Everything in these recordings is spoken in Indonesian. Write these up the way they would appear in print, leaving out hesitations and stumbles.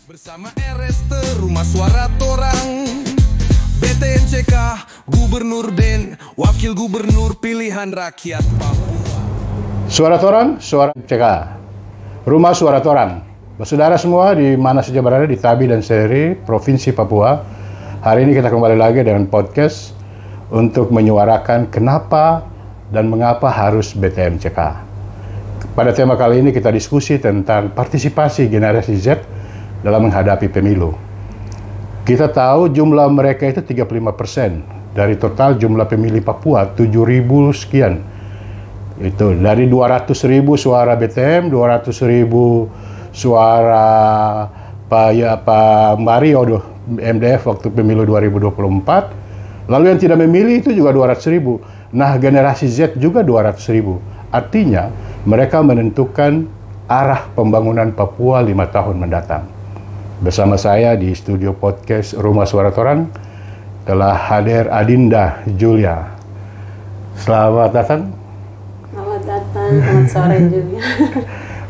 Bersama RST Rumah Suara Torang, BTNCK, Gubernur Ben, Wakil Gubernur Pilihan Rakyat Papua. Suara Torang, Suara CK, Rumah Suara Torang. Saudara semua di mana saja berada di Tabi dan Seri, Provinsi Papua. Hari ini kita kembali lagi dengan podcast untuk menyuarakan kenapa dan mengapa harus BTNCK. Pada tema kali ini kita diskusi tentang partisipasi generasi Z dalam menghadapi pemilu. Kita tahu jumlah mereka itu 35% dari total jumlah pemilih Papua, 7.000 sekian. Itu dari 200.000 suara BTM, 200.000 suara Pak Mario MDF waktu pemilu 2024. Lalu yang tidak memilih itu juga 200.000. Nah, generasi Z juga 200.000. Artinya mereka menentukan arah pembangunan Papua 5 tahun mendatang. Bersama saya di studio podcast Rumah Suara Torang telah hadir Adinda Julia. Selamat datang. Selamat datang, selamat sore Julia.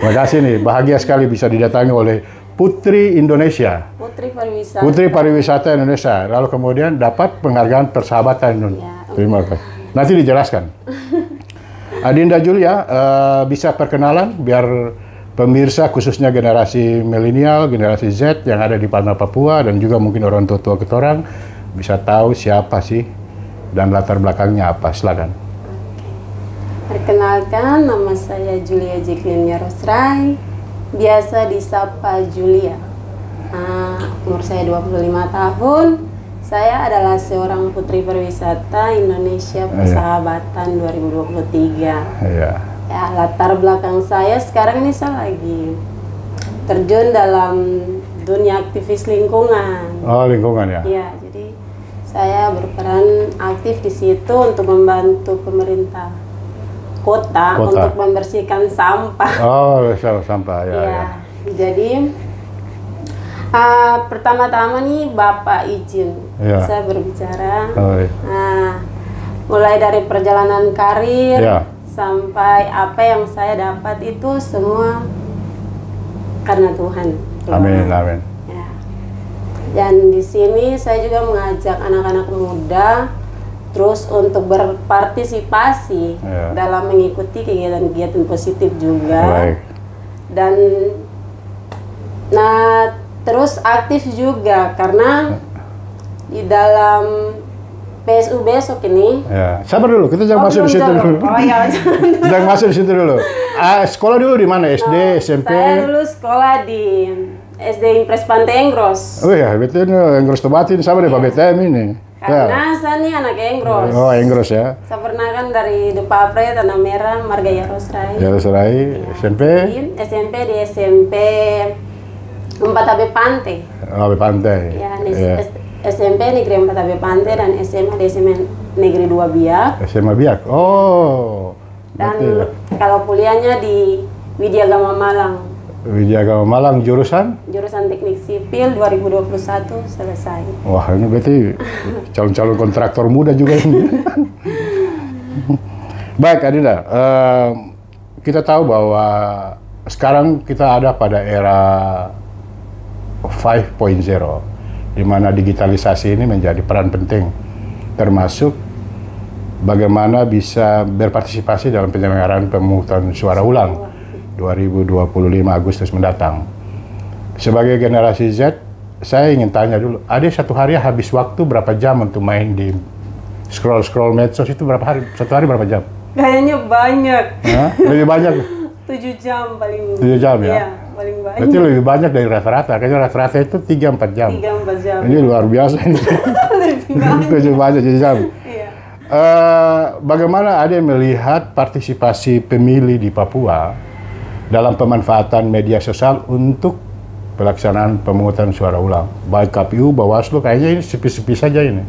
Terima kasih nih, bahagia sekali bisa didatangi oleh Putri Indonesia. Putri Pariwisata. Putri Pariwisata Indonesia. Lalu kemudian dapat penghargaan persahabatan Indonesia. Ya, terima kasih. Nanti dijelaskan. Adinda Julia, bisa perkenalan biar pemirsa khususnya generasi milenial, generasi Z yang ada di Palma Papua dan juga mungkin orang tua-tua ketorang bisa tahu siapa sih dan latar belakangnya apa. Silakan. Perkenalkan, nama saya Julia Jacqueline Rosrai, biasa disapa Julia. Umur saya 25 tahun. Saya adalah seorang Putri Pariwisata Indonesia Persahabatan 2023. Iya. Ya, latar belakang saya sekarang ini saya lagi terjun dalam dunia aktivis lingkungan. Oh, lingkungan ya? Iya, jadi saya berperan aktif di situ untuk membantu pemerintah kota. Untuk membersihkan sampah. Oh, sampah ya. Ya. Jadi pertama-tama nih Bapak izin saya berbicara. Oh, iya. Mulai dari perjalanan karir. Ya. Sampai apa yang saya dapat itu semua karena Tuhan. Amin, amin. Ya. Dan di sini saya juga mengajak anak-anak muda terus untuk berpartisipasi dalam mengikuti kegiatan-kegiatan positif juga. Baik. Dan terus aktif juga karena di dalam PSU besok ini. Ya, sabar dulu, kita jangan masuk di situ dulu. Oh iya, jangan masuk di situ dulu. Sekolah dulu di mana? SD, SMP? Saya dulu sekolah di SD Impres Pantai Enggros. Oh iya, betul Enggros Tobatin sama deh Pak BTM ini. Karena saya nih anak Enggros. Oh, Enggros ya. Saya pernah kan dari Depapre, Tanah Merah, Marga Yarosrai. Yarosrai, SMP? Di SMP 4 AB Pantai. Oh, AB Pantai. Ya, SMP Negeri 4 AB Pantai dan SMA di SMA Negeri 2 Biak. SMA Biak. Oh. Dan kalau kuliahnya di Widya Agama Malang. Widya Agama Malang jurusan? Jurusan Teknik Sipil 2021 selesai. Wah, ini berarti calon-calon kontraktor muda juga ini. Baik, Adinda. Kita tahu bahwa sekarang kita ada pada era 5.0. di mana digitalisasi ini menjadi peran penting, termasuk bagaimana bisa berpartisipasi dalam penyelenggaraan pemungutan suara ulang 2025 Agustus mendatang. Sebagai generasi Z, saya ingin tanya dulu, ada satu hari habis waktu berapa jam untuk main di scroll medsos itu berapa hari? Satu hari berapa jam? Kayaknya banyak. Lebih banyak? 7 jam paling. 7 jam ya? Iya, paling banyak. Berarti lebih banyak dari rata-rata. Kayaknya rata-rata itu 3-4 jam. 3-4 jam. Ini luar biasa ini. Lebih banyak 7 jam. Iya. Bagaimana ada yang melihat partisipasi pemilih di Papua dalam pemanfaatan media sosial untuk pelaksanaan pemungutan suara ulang? Baik KPU, Bawaslu, kayaknya ini sepi-sepi saja ini.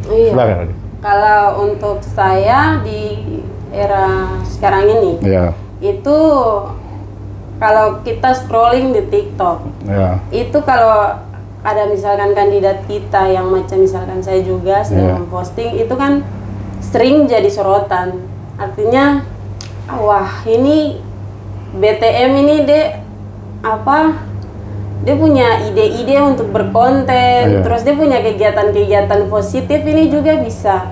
Iya. Silakan. Kalau untuk saya di era sekarang ini, itu kalau kita scrolling di TikTok, itu kalau ada misalkan kandidat kita yang macam misalkan saya juga sedang memposting, itu kan sering jadi sorotan. Artinya, wah ini BTM ini deh dia punya ide-ide untuk berkonten, terus dia punya kegiatan-kegiatan positif ini juga bisa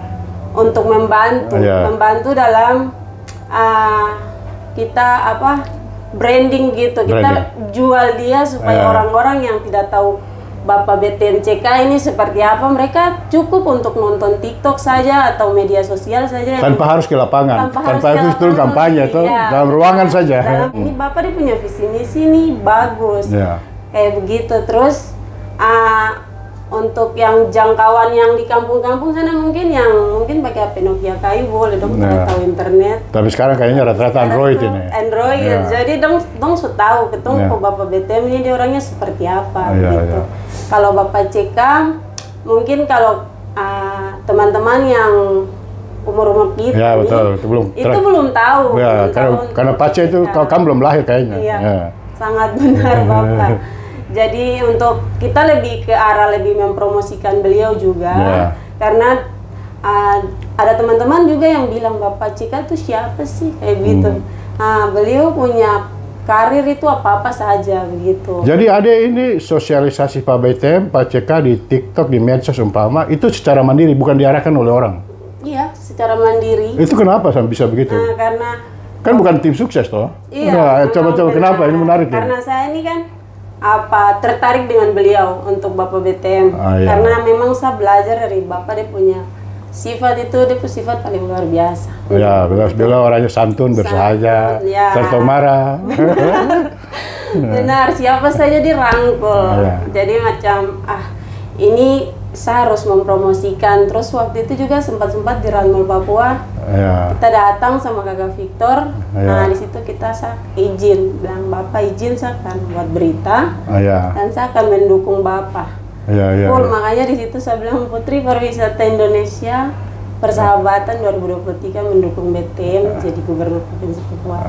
untuk membantu dalam kita branding gitu, kita jual dia supaya orang-orang yang tidak tahu Bapak BTMCK ini seperti apa, mereka cukup untuk nonton TikTok saja atau media sosial saja. Tanpa harus ke lapangan, tanpa harus turun kampanye itu dalam ruangan saja. Ini Bapak dia punya visi misi nih bagus, kayak begitu. Terus untuk yang jangkauan yang di kampung-kampung sana mungkin pakai HP Nokia kayu boleh dong, tahu internet. Tapi sekarang kayaknya rata-rata Android ini. Android, jadi dong sudah tahu ketemu Bapak BTM ini dia orangnya seperti apa gitu. Kalau Bapak CK mungkin kalau teman-teman yang umur kita itu belum tahu. Ya, karena Pace itu kamu belum lahir kayaknya. Iya, sangat benar Bapak. Jadi untuk kita lebih ke arah lebih mempromosikan beliau juga, karena ada teman-teman juga yang bilang Bapak Cika tuh siapa sih kayak gitu. Beliau punya karir itu apa-apa saja begitu. Jadi ada ini sosialisasi Pak BTM, Pak CK di TikTok, di medsos umpama itu secara mandiri, bukan diarahkan oleh orang. Iya, secara mandiri. Itu kenapa sampai bisa begitu? Karena kan bukan tim sukses toh. Iya. Coba kenapa ini menarik? Karena saya ini kan tertarik dengan beliau untuk Bapak BTM, karena memang saya belajar dari Bapak, dia punya sifat sifat paling luar biasa. Ya, beliau orangnya santun, bersahaja, serta marah. Benar, siapa saja dirangkul. Jadi macam ini saya harus mempromosikan. Terus waktu itu juga sempat di Ranmol Papua, kita datang sama Kakak Victor. Nah di situ kita izin, bilang Bapak izin saya akan buat berita dan saya akan mendukung Bapak. Makanya di situ saya bilang Putri Pariwisata Indonesia Persahabatan 2023 mendukung BTM jadi Gubernur Provinsi Papua.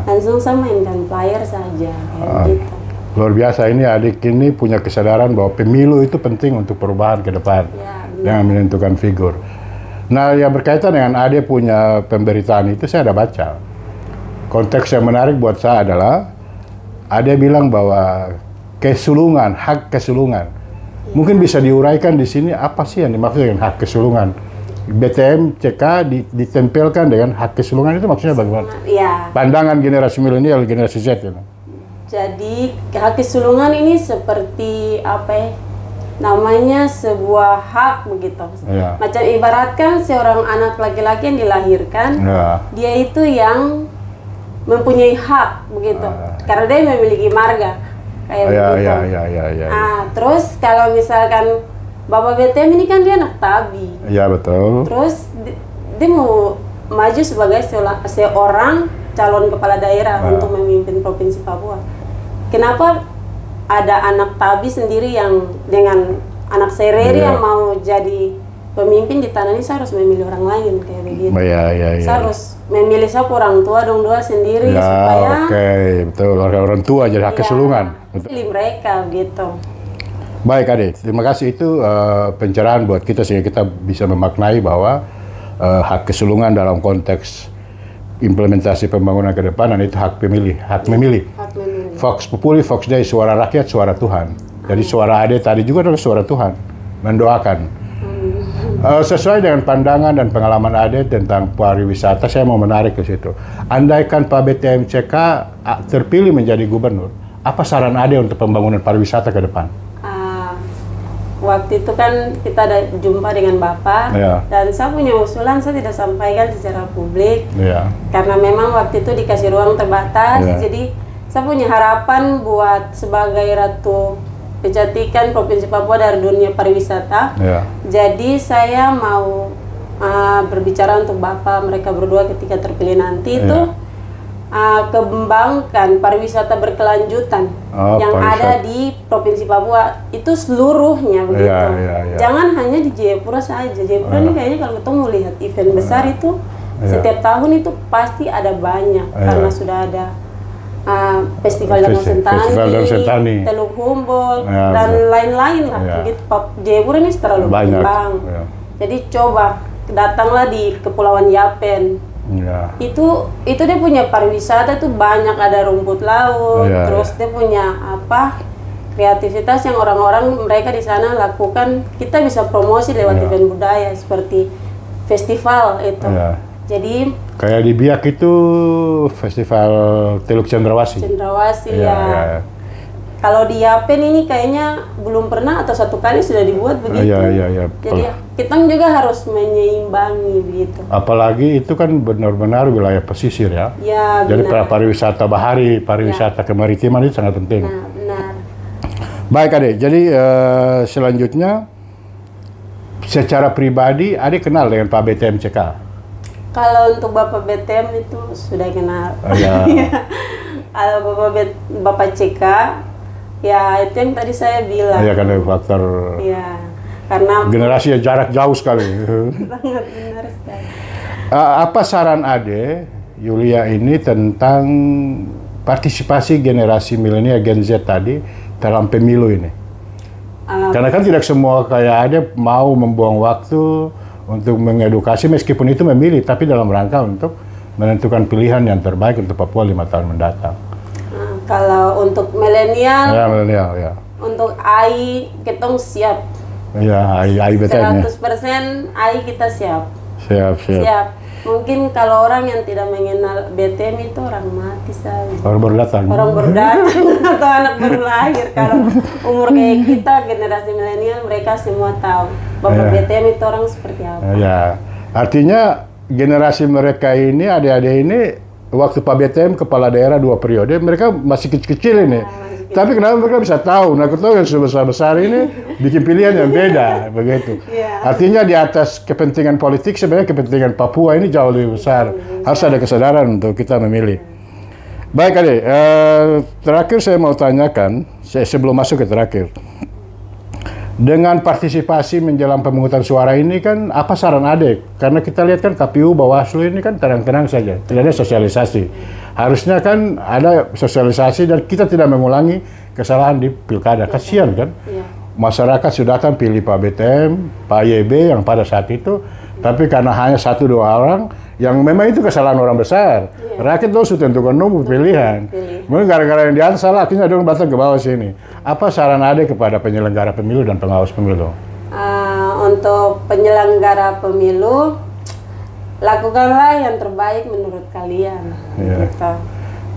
Langsung saya mainkan flyer saja kayak gitu. Luar biasa, ini adik ini punya kesadaran bahwa pemilu itu penting untuk perubahan ke depan, yang menentukan figur. Nah, yang berkaitan dengan adik punya pemberitaan itu saya ada baca. Konteks yang menarik buat saya adalah adik bilang bahwa kesulungan, hak kesulungan. Mungkin bisa diuraikan di sini apa sih yang dimaksud dengan hak kesulungan? BTM CK ditempelkan dengan hak kesulungan itu maksudnya bagaimana? Pandangan generasi milenial, generasi Z ini. Jadi hak kesulungan ini seperti namanya sebuah hak begitu. Macam ibaratkan seorang anak laki-laki yang dilahirkan, dia itu yang mempunyai hak begitu, karena dia memiliki marga kayak begitu. Terus kalau misalkan Bapak BTM ini kan dia anak Tabi. Iya betul. Terus dia mau maju sebagai seorang calon kepala daerah untuk memimpin Provinsi Papua. Kenapa ada anak Tabi sendiri yang dengan anak Sereri yang mau jadi pemimpin di tanah ini, saya harus memilih orang lain kayak begitu. Saya harus memilih orang tua dua sendiri supaya. Betul, orang tua jadi hak kesulungan. Pilih mereka gitu. Baik adik, terima kasih itu pencerahan buat kita sehingga kita bisa memaknai bahwa hak kesulungan dalam konteks implementasi pembangunan ke depan, dan itu hak memilih. Vox Populi, Vox Dei, suara rakyat, suara Tuhan. Jadi suara adik tadi juga adalah suara Tuhan, mendoakan. Sesuai dengan pandangan dan pengalaman adik tentang pariwisata, saya mau menarik ke situ. Andaikan Pak BTM CK terpilih menjadi gubernur, apa saran adik untuk pembangunan pariwisata ke depan? Waktu itu kan kita ada jumpa dengan Bapak, dan saya punya usulan, saya tidak sampaikan secara publik, karena memang waktu itu dikasih ruang terbatas, jadi saya punya harapan buat sebagai Ratu Kecantikan Provinsi Papua dari dunia pariwisata. Jadi saya mau berbicara untuk Bapak, mereka berdua ketika terpilih nanti itu kembangkan pariwisata berkelanjutan yang ada di Provinsi Papua itu seluruhnya begitu. Jangan hanya di Jayapura saja. Jayapura ini kayaknya kalau ketemu lihat event besar itu setiap tahun itu pasti ada banyak karena sudah ada Festival Danau Sentani, Teluk Humboldt dan lain-lain lah. Gitu. Jayapura ini terlalu berkembang. Jadi coba datanglah di Kepulauan Yapen. Itu dia punya pariwisata tuh banyak, ada rumput laut, terus dia punya kreativitas yang orang-orang mereka di sana lakukan, kita bisa promosi lewat event budaya seperti festival itu. Jadi kayak di Biak itu festival Teluk Cendrawasih. Cendrawasih ya. Kalau di Yapen ini kayaknya belum pernah atau satu kali sudah dibuat begitu. Iya. Jadi kita juga harus menyeimbangi begitu. Apalagi itu kan benar-benar wilayah pesisir ya. Ya, jadi benar. pariwisata bahari, pariwisata kemaritiman itu sangat penting. Nah, benar. Baik Adik, jadi selanjutnya secara pribadi Adik kenal dengan Pak BTM CK? Kalau untuk Bapak BTM itu sudah kenal. Kalau Bapak CK, ya itu yang tadi saya bilang. Iya, karena faktor. Iya, karena generasi jarak jauh sekali. Sangat benar sekali. Apa saran Ade, Yulia ini tentang partisipasi generasi milenial Gen Z tadi dalam pemilu ini? Karena kan tidak semua kayak Ade mau membuang waktu untuk mengedukasi, meskipun itu memilih, tapi dalam rangka untuk menentukan pilihan yang terbaik untuk Papua 5 tahun mendatang. Kalau untuk milenial, ya. Untuk AI kita siap. Ya, AI BTM 100% AI kita siap. Siap. Mungkin kalau orang yang tidak mengenal BTM itu orang mati saja. Orang baru datang. Atau anak baru lahir. Kalau umur kayak kita, generasi milenial, mereka semua tahu Bapak BTM itu orang seperti apa. Ya, artinya generasi mereka ini, adik-adik ini, waktu Pak BTM kepala daerah 2 periode, mereka masih kecil-kecil ini. Tapi kenapa mereka bisa tahu? Nah, aku tahu yang sebesar-besar ini bikin pilihan yang beda, begitu. Artinya di atas kepentingan politik, sebenarnya kepentingan Papua ini jauh lebih besar. Harus ada kesadaran untuk kita memilih. Baik, Adik. Terakhir saya mau tanyakan, sebelum masuk ke terakhir. Dengan partisipasi menjelang pemungutan suara ini kan, apa saran Adik? Karena kita lihat kan KPU, Bawaslu ini kan tenang-tenang saja, tidak ada sosialisasi. Harusnya kan ada sosialisasi dan kita tidak mengulangi kesalahan di pilkada. Kasihan kan? Masyarakat sudah kan pilih Pak BTM, Pak YB yang pada saat itu, tapi karena hanya 1-2 orang, yang memang itu kesalahan orang besar. Rakyat harus tentukan nomor pilihan. Mungkin gara-gara yang di atas salah, akhirnya dong datang ke bawah sini. Apa saran Adik kepada penyelenggara pemilu dan pengawas pemilu? Untuk penyelenggara pemilu, lakukanlah yang terbaik menurut kalian. Gitu.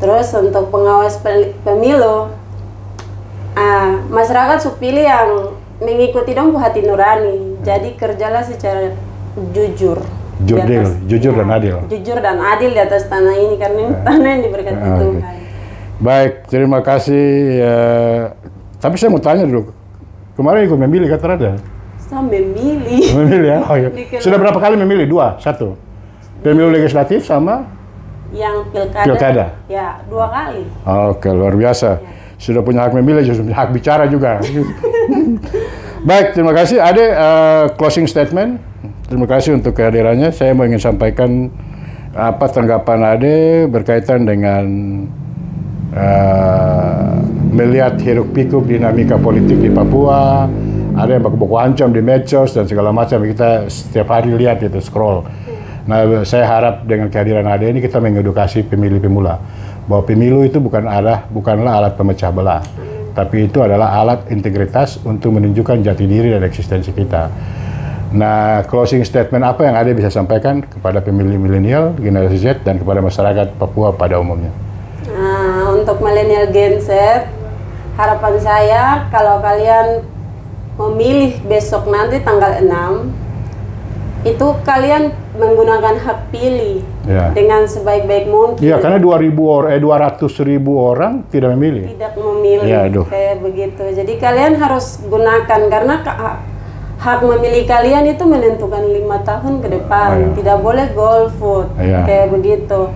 Terus untuk pengawas pemilu, masyarakat supilih yang mengikuti dong hati nurani. Jadi kerjalah secara jujur. Jujur dan adil. Jujur dan adil di atas tanah ini, karena ini tanah yang diberkati Tuhan. Baik, terima kasih. Tapi saya mau tanya dulu, kemarin ikut memilih kata Rada? Saya memilih. Memilih ya? Oh, iya. Sudah berapa kali memilih? 2, 1. Pemilu legislatif sama? Yang pilkada? Ya, 2 kali. Oke, luar biasa. Sudah punya hak memilih, sudah punya hak bicara juga. Baik, terima kasih. Ade, closing statement. Terima kasih untuk kehadirannya. Saya mau ingin sampaikan apa tanggapan Ade berkaitan dengan melihat hiruk-pikuk dinamika politik di Papua. Ada yang baku-baku ancam di medsos dan segala macam. Kita setiap hari lihat itu, scroll. Nah, saya harap dengan kehadiran Ade ini kita mengedukasi pemilih pemula bahwa pemilu itu bukanlah alat pemecah belah, tapi itu adalah alat integritas untuk menunjukkan jati diri dan eksistensi kita. Nah, closing statement apa yang Ade bisa sampaikan kepada pemilih milenial, generasi Z, dan kepada masyarakat Papua pada umumnya? Untuk milenial Gen Z, harapan saya kalau kalian memilih besok nanti tanggal 6, itu kalian menggunakan hak pilih dengan sebaik-baik mungkin. Iya, karena 200.000 orang tidak memilih. Tidak memilih, kayak begitu. Jadi kalian harus gunakan, karena hak memilih kalian itu menentukan 5 tahun ke depan. Tidak boleh golput, kayak begitu.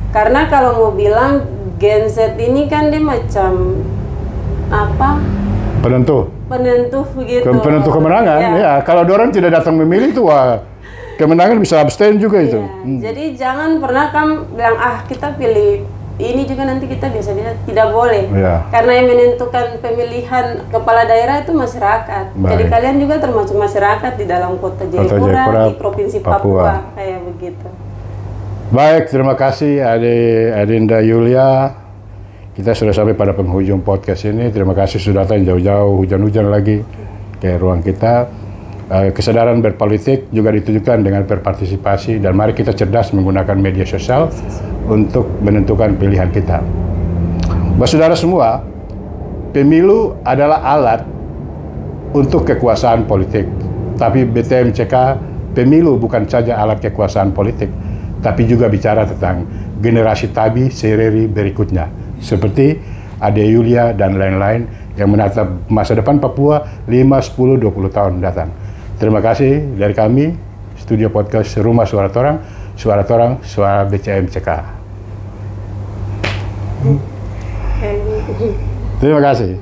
Karena kalau mau bilang Gen Z ini kan dia macam apa? Penentu begitu. Penentu kemenangan. Ya, kalau orang tidak datang memilih itu kemenangan bisa abstain juga itu. Jadi jangan pernah kamu bilang kita pilih ini juga nanti kita biasa-biasa, tidak boleh. Karena yang menentukan pemilihan kepala daerah itu masyarakat. Jadi kalian juga termasuk masyarakat di dalam kota Jayapura, di provinsi Papua, kayak begitu. Baik, terima kasih Adinda Yulia. kita sudah sampai pada penghujung podcast ini. Terima kasih sudah datang jauh-jauh, hujan-hujan lagi ke ruang kita. Kesadaran berpolitik juga ditujukan dengan berpartisipasi, dan mari kita cerdas menggunakan media sosial untuk menentukan pilihan kita. Saudara semua, pemilu adalah alat untuk kekuasaan politik. Tapi BTMCK, pemilu bukan saja alat kekuasaan politik, tapi juga bicara tentang generasi Tabi Sereri berikutnya, seperti Ade Yulia dan lain-lain yang menatap masa depan Papua 5, 10, 20 tahun mendatang. Terima kasih dari kami, Studio Podcast Rumah Suara Torang, Suara BTMCK. Terima kasih.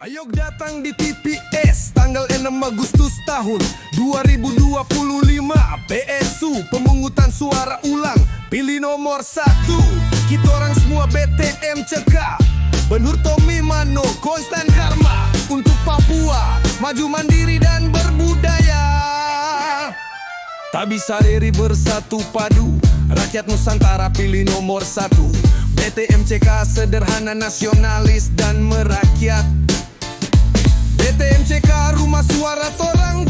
Ayo datang di TPS tanggal 6 Agustus tahun 2025. PSU pemungutan suara ulang, pilih nomor 1. Kita orang semua BTMCK, Benhur Tommy Mano, Konstan Karma, untuk Papua maju mandiri dan berbudaya. Tabi Sereri bersatu padu, rakyat Nusantara pilih nomor 1. BTMCK sederhana, nasionalis dan merakyat. BTMCK Rumah Suara Torang.